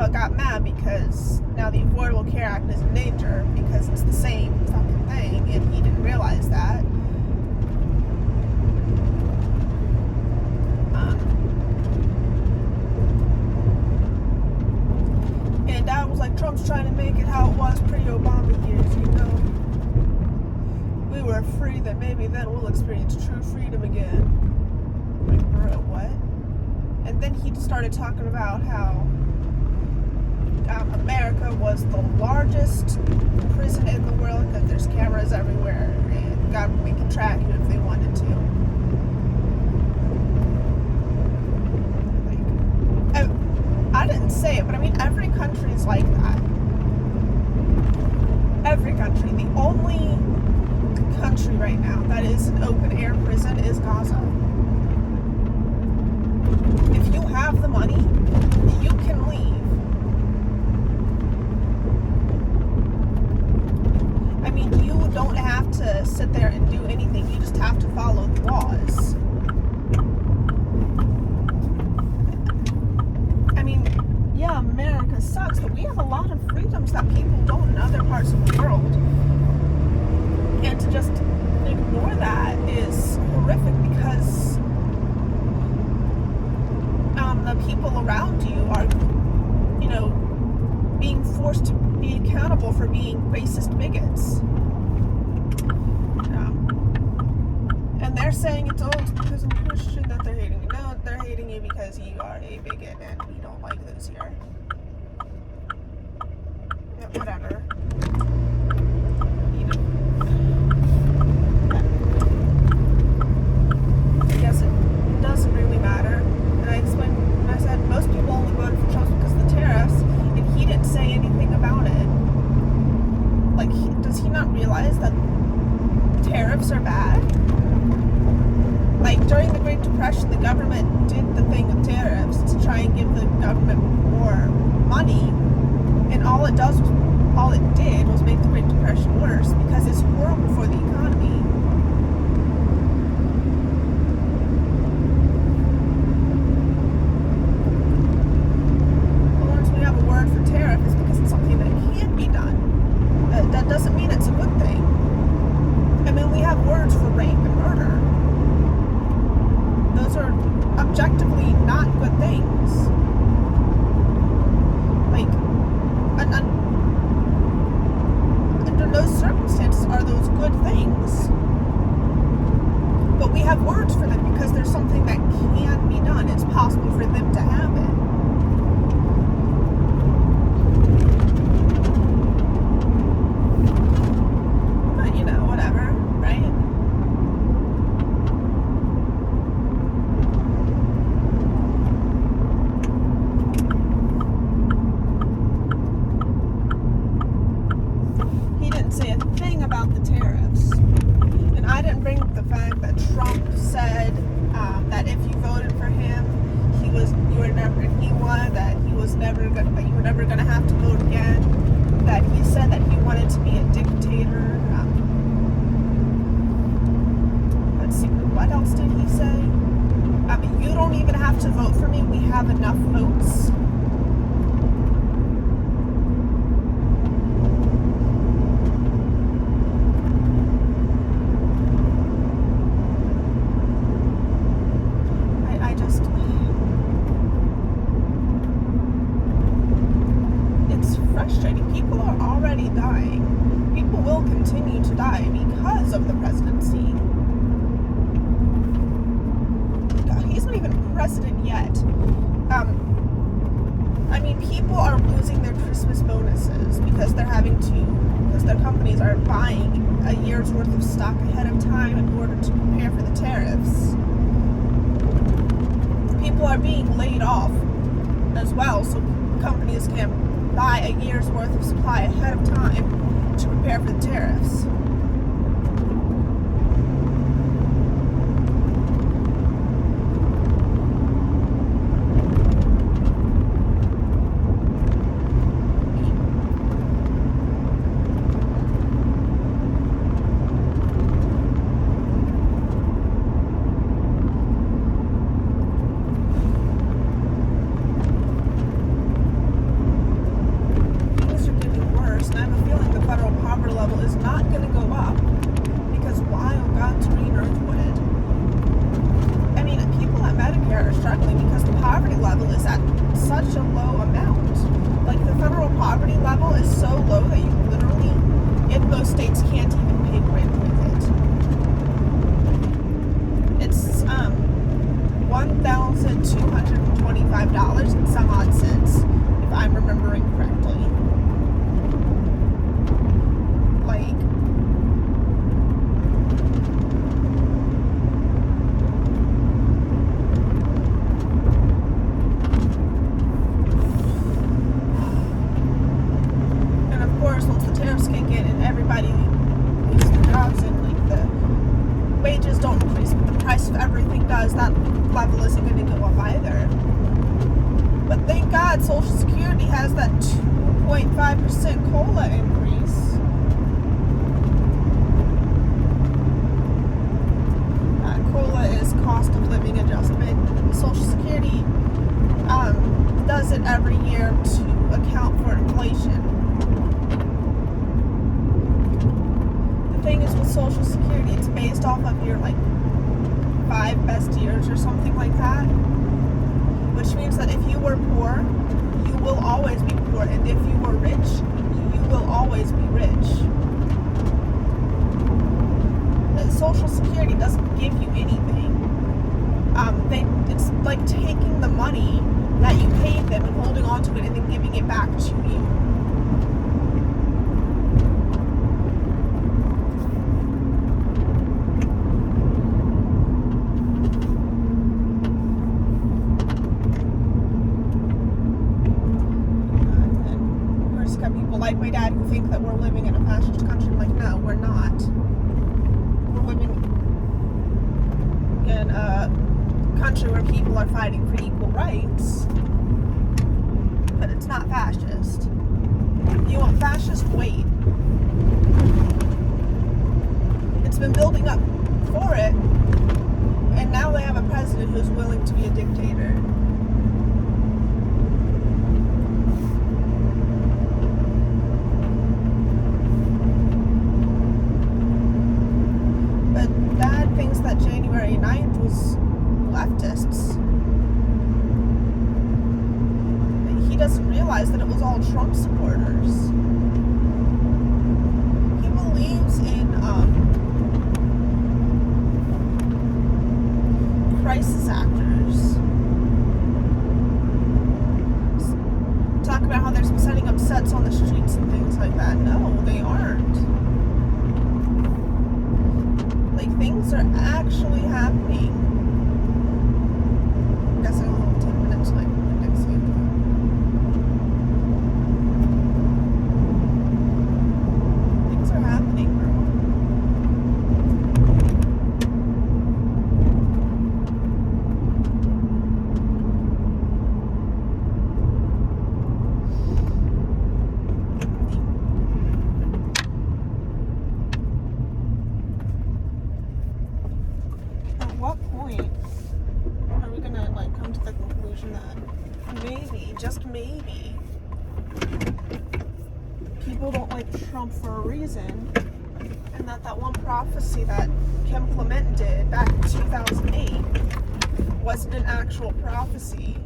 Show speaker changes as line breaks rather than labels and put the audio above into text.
but got mad because now the Affordable Care Act is in danger because it's the same fucking thing, and he didn't realize that. And Dad was like, Trump's trying to make it how it was pre-Obama years, you know. We were free, then maybe then we'll experience true freedom again. Like, bro, what? And then he started talking about how America was the largest prison in the world because there's cameras everywhere and government can track you if they wanted to. Like, I didn't say it, but I mean, every country is like that. Every country. The only country right now that is an open air prison is Gaza. If you have the money, you can leave. I mean, you don't have to sit there and do anything. You just have to follow the laws. I mean, yeah, America sucks, but we have a lot of freedoms that people don't in other parts of the world. And to just ignore that is horrific because the people around you are, you know, being forced to be accountable for being racist bigots. And they're saying it's because I'm Christian that they're hating you. No, they're hating you because you are a bigot and we don't like those here. Yeah, whatever. I guess it doesn't really matter. And I explained, and I said, most people only voted for Trump because of the tariffs, and he didn't say anything about it. Like, does he not realize that tariffs are bad? Like, during the Great Depression, the government did the thing of tariffs to try and give the government more money, and all it did was make the Great Depression worse because it's horrible for the economy. For tariff is because it's something that can be done. That doesn't mean it's a good thing. I mean, we have words for rape and murder. Those are objectively not good things. Like, under no circumstances are those good things. But we have words for them because there's something that can be done. It's possible for them to have it. To vote for me, we have enough votes. I just, it's frustrating. People are already dying. People will continue to die because of the presidency. He's not even president yet. I mean, people are losing their Christmas bonuses because because their companies are buying a year's worth of stock ahead of time in order to prepare for the tariffs. People are being laid off as well, so companies can buy a year's worth of supply ahead of time to prepare for the tariffs. poverty level is so low that you literally, in most states, can't even pay rent with it. It's $1,225 and some odd cents, if I'm remembering correctly. Like, and of course, once the tariffs kick in and everybody loses their jobs and like the wages don't increase, but the price of everything does, that level isn't going to go up either. But thank God Social Security has that 2.5% COLA increase. COLA is cost of living adjustment. Social Security does it every year to account for inflation. The thing is with Social Security, it's based off of your like 5 best years or something like that, which means that if you were poor, you will always be poor, and if you were rich, you will always be rich. Social Security doesn't give you anything. It's like taking the money that you paid them and holding on to it and then giving it back to you. Like my dad, who think that we're living in a fascist country. Like, no, we're not. We're living in a country where people are fighting for equal rights, but it's not fascist. If you want fascist, wait. It's been building up for it, and now they have a president who's willing to be a dictator. That January 9th was leftists. He doesn't realize that it was all Trump supporters. He believes in crisis actors. Talk about how they're setting up sets on the streets and things like that. No, they aren't. Things are actually happening. I guess I'm only 10 minutes late from the next week. Things are happening, bro. At what point are we gonna like come to the conclusion that maybe, just maybe, people don't like Trump for a reason, and that one prophecy that Kim Clement did back in 2008 wasn't an actual prophecy,